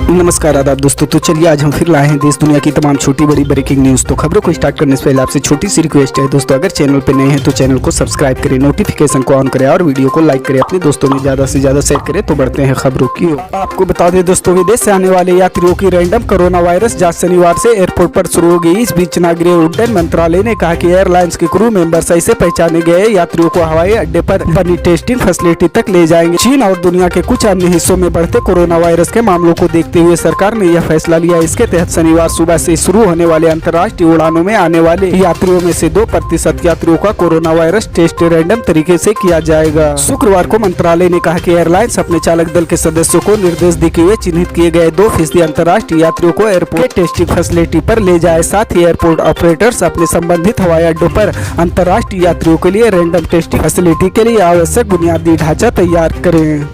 नमस्कार आदाब दोस्तों। तो चलिए आज हम फिर लाए हैं देश दुनिया की तमाम छोटी बड़ी ब्रेकिंग न्यूज़। तो खबरों को स्टार्ट करने से पहले आपसे छोटी सी रिक्वेस्ट है दोस्तों, अगर चैनल पे नए हैं तो चैनल को सब्सक्राइब करें, नोटिफिकेशन को ऑन करें और वीडियो को लाइक करें, अपने दोस्तों में ज़्यादा से ज़्यादा शेयर करें। तो बढ़ते हैं खबरों की ओर। आपको बता दें दोस्तों, विदेश से आने वाले यात्रियों की रैंडम कोरोना वायरस जाँच शनिवार से एयरपोर्ट पर शुरू हो गई। इस बीच नागरिक उड्डयन मंत्रालय ने कहा कि एयरलाइंस के क्रू मेंबर्स ऐसे पहचाने गए यात्रियों को हवाई अड्डे पर बनी टेस्टिंग फैसिलिटी तक ले जाएंगे। चीन और दुनिया के कुछ अन्य हिस्सों में बढ़ते कोरोना वायरस के मामलों को देखते हुए सरकार ने यह फैसला लिया। इसके तहत शनिवार सुबह से शुरू होने वाले अंतर्राष्ट्रीय उड़ानों में आने वाले यात्रियों में से 2% यात्रियों का कोरोना वायरस टेस्ट रैंडम तरीके से किया जाएगा। शुक्रवार को मंत्रालय ने कहा कि एयरलाइंस अपने चालक दल के सदस्यों को निर्देश देते हुए चिन्हित किए गए 2% अंतर्राष्ट्रीय यात्रियों को एयरपोर्ट टेस्टिंग फैसिलिटी पर ले जाए। साथ ही एयरपोर्ट ऑपरेटर्स अपने संबंधित हवाई अड्डों पर अंतर्राष्ट्रीय यात्रियों के लिए रैंडम टेस्टिंग फैसिलिटी के लिए आवश्यक बुनियादी ढांचा तैयार करें।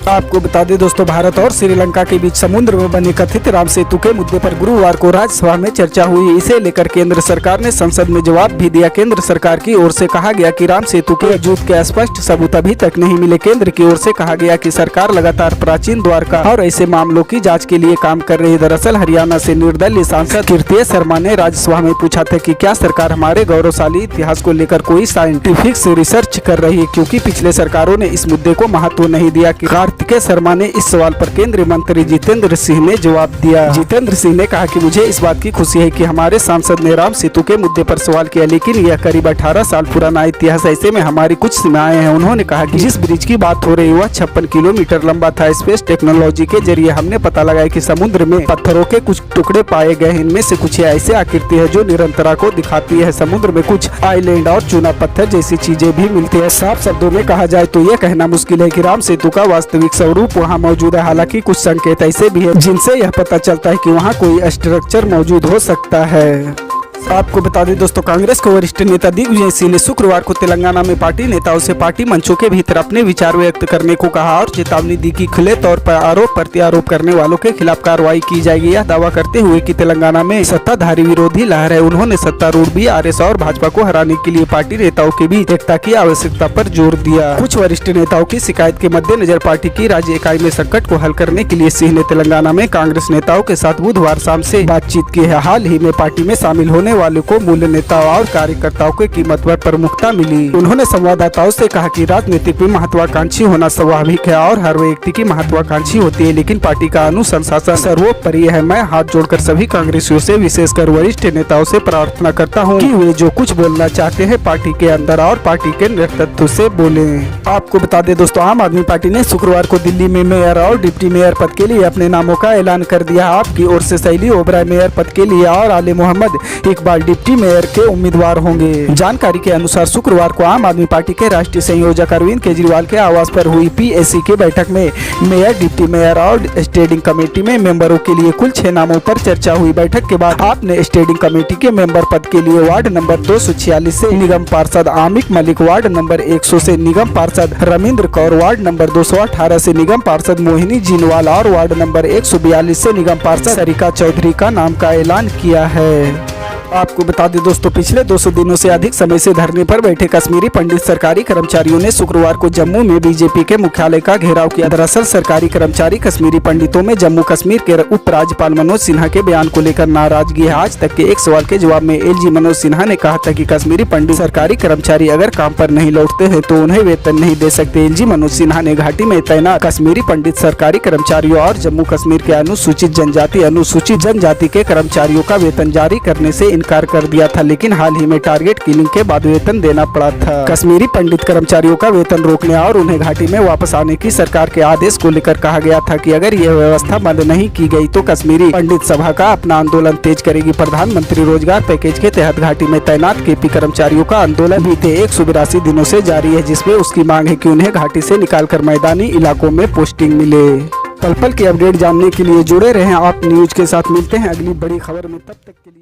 आपको बता दें दोस्तों, भारत और श्रीलंका के बीच समुद्र में बने कथित राम सेतु के मुद्दे पर गुरुवार को राज्यसभा में चर्चा हुई। इसे लेकर केंद्र सरकार ने संसद में जवाब भी दिया। केंद्र सरकार की ओर से कहा गया कि राम सेतु के वजूद के स्पष्ट सबूत अभी तक नहीं मिले। केंद्र की ओर से कहा गया कि सरकार लगातार प्राचीन द्वारका और ऐसे मामलों की जाँच के लिए काम कर रही है। दरअसल हरियाणा से निर्दलीय सांसद कीर्ति शर्मा ने राज्यसभा में पूछा था कि क्या सरकार हमारे गौरवशाली इतिहास को लेकर कोई साइंटिफिक रिसर्च कर रही है, क्योंकि पिछले सरकारों ने इस मुद्दे को महत्व नहीं दिया। कार्तिकेय शर्मा ने इस सवाल पर केंद्रीय मंत्री जितेंद्र सिंह ने जवाब दिया। जितेंद्र सिंह ने कहा कि मुझे इस बात की खुशी है कि हमारे सांसद ने राम सेतु के मुद्दे पर सवाल किया, लेकिन यह करीब 18 साल पुराना इतिहास, ऐसे में हमारी कुछ सीमाएं हैं। उन्होंने कहा कि जिस ब्रिज की बात हो रही वह 56 किलोमीटर लंबा था। स्पेस टेक्नोलॉजी के जरिए हमने पता लगाया कि समुद्र में पत्थरों के कुछ टुकड़े पाए गए हैं। इनमें से कुछ ऐसी आकृति है जो निरंतरता को दिखाती है। समुद्र में कुछ आइलैंड और चूना पत्थर जैसी चीजें भी मिलती है। साफ शब्दों में कहा जाए तो यह कहना मुश्किल है कि राम सेतु का वास्तविक स्वरूप वहाँ मौजूद है। हालांकि कुछ संकेत ऐसे भी है जिनसे यह पता चलता है कि वहाँ कोई स्ट्रक्चर मौजूद हो सकता है। आपको बता दें दोस्तों, कांग्रेस के वरिष्ठ नेता दिग्विजय सिंह ने शुक्रवार को तेलंगाना में पार्टी नेताओं से पार्टी मंचों के भीतर अपने विचार व्यक्त करने को कहा और चेतावनी दी कि खुले तौर पर आरोप प्रत्यारोप करने वालों के खिलाफ कार्रवाई की जाएगी। यह दावा करते हुए कि तेलंगाना में सत्ताधारी विरोधी लहर है। उन्होंने सत्तारूढ़ बीआरएस और भाजपा को हराने के लिए पार्टी नेताओं के बीच एकता की आवश्यकता पर जोर दिया। कुछ वरिष्ठ नेताओं की शिकायत के मद्देनजर पार्टी की राज्य इकाई में संकट को हल करने के लिए सिंह ने तेलंगाना में कांग्रेस नेताओं के साथ बुधवार शाम से बातचीत की है। हाल ही में पार्टी में शामिल होने वालों को मूल्य नेताओं और कार्यकर्ताओं की कीमत पर प्रमुखता मिली। उन्होंने संवाददाताओं से कहा कि राजनीतिक में महत्वाकांक्षी होना स्वाभाविक है और हर व्यक्ति की महत्वाकांक्षी होती है, लेकिन पार्टी का अनुशासन सर्वोपरि है। मैं हाथ जोड़कर सभी कांग्रेसियों से, विशेषकर वरिष्ठ नेताओं से प्रार्थना करता हूं कि वे जो कुछ बोलना चाहते हैं पार्टी के अंदर और पार्टी के नेतृत्व से बोले। आपको बता दें दोस्तों, आम आदमी पार्टी ने शुक्रवार को दिल्ली में मेयर और डिप्टी मेयर पद के लिए अपने नामों का ऐलान कर दिया। आपकी ओर से शैली ओबराय मेयर पद के लिए और आले मोहम्मद इकबाल डिप्टी मेयर के उम्मीदवार होंगे। जानकारी के अनुसार शुक्रवार को आम आदमी पार्टी के राष्ट्रीय संयोजक अरविंद केजरीवाल के आवास पर हुई पीएसी की बैठक में मेयर, डिप्टी मेयर और स्टैंडिंग कमेटी में मेंबरों के लिए कुल 6 नामों पर चर्चा हुई। बैठक के बाद आपने स्टैंडिंग कमेटी के मेंबर पद के लिए वार्ड नंबर 246 से निगम पार्षद आमिक मलिक, वार्ड नंबर 100 से निगम पार्षद रविंद्र कौर, वार्ड नंबर 218 से निगम पार्षद मोहिनी जिनवाल और वार्ड नंबर 142 से निगम पार्षद सरिका चौधरी का नाम का ऐलान किया है। आपको बता दें दोस्तों, पिछले 200 दिनों से अधिक समय से धरने पर बैठे कश्मीरी पंडित सरकारी कर्मचारियों ने शुक्रवार को जम्मू में बीजेपी के मुख्यालय का घेराव किया। दरअसल सरकारी कर्मचारी कश्मीरी पंडितों में जम्मू कश्मीर के उपराज्यपाल मनोज सिन्हा के बयान को लेकर नाराजगी है। आज तक के एक सवाल के जवाब में एलजी मनोज सिन्हा ने कहा था कि कश्मीरी पंडित सरकारी कर्मचारी अगर काम पर नहीं लौटते हैं तो उन्हें वेतन नहीं दे सकते। एलजी मनोज सिन्हा ने घाटी में तैनात कश्मीरी पंडित सरकारी कर्मचारियों और जम्मू कश्मीर के अनुसूचित जनजाति के कर्मचारियों का वेतन जारी करने से इनकार कर दिया था, लेकिन हाल ही में टारगेट किलिंग के बाद वेतन देना पड़ा था। कश्मीरी पंडित कर्मचारियों का वेतन रोकने और उन्हें घाटी में वापस आने की सरकार के आदेश को लेकर कहा गया था कि अगर यह व्यवस्था बंद नहीं की गई तो कश्मीरी पंडित सभा का अपना आंदोलन तेज करेगी। प्रधानमंत्री रोजगार पैकेज के तहत घाटी में तैनात केपी कर्मचारियों का आंदोलन बीते 182 दिनों से जारी है, जिसमें उसकी मांग है कि उन्हें घाटी से निकालकर मैदानी इलाकों में पोस्टिंग मिले। पल पल की अपडेट जानने के लिए जुड़े रहें आप न्यूज के साथ। मिलते हैं अगली बड़ी खबर में, तब तक के लिए।